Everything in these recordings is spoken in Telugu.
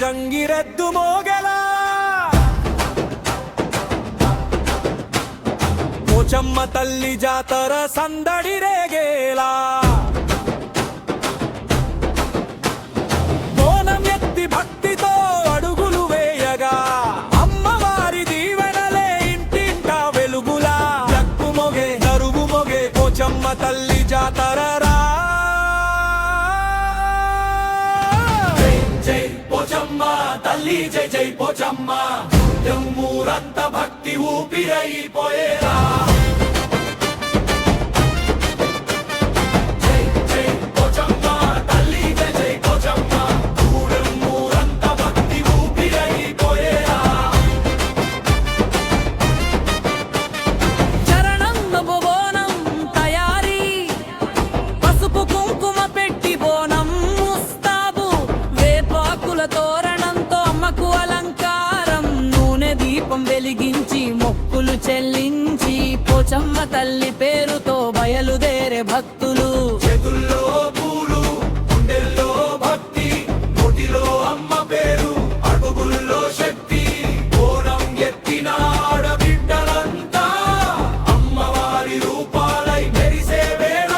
జంగిరెద్దు మోగెలా పోచమ్మ తల్లి జాతర సందడి రేగేలా బోనం ఎత్తి భక్తితో అడుగులు వేయగా అమ్మవారి దీవెనలే ఇంటింటా వెలుగులా జగ్గు మొగే దరువు మొగే పోచమ్మ తల్లి జాతర రా జై పోచమ్మ తల్లి జై జై పోచమ్మ ఊరంత భక్తి ఊపిరైపోయేలా వెలిగించి మొక్కులు చెల్లించి పోచమ్మ తల్లి పేరుతో బయలుదేరే భక్తులు చేతుల్లో పూలు గుండెల్లో భక్తి నోటిలో అమ్మ పేరు అడుగుల్లో శక్తి బోనం ఎత్తిన ఆడబిడ్డలంతా అమ్మవారి రూపాలై మెరిసే వేళ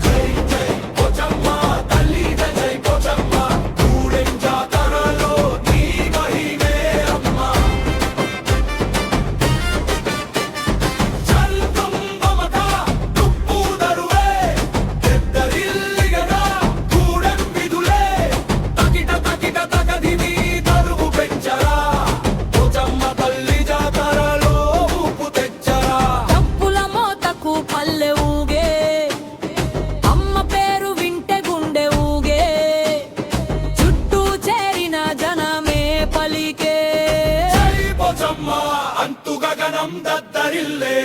జై జై పోచమ్మ తల్లి జై జై పోచమ్మ గూడెం జాతరలో నీ మహిమే అమ్మ అంతు గగనం దద్దరిల్లే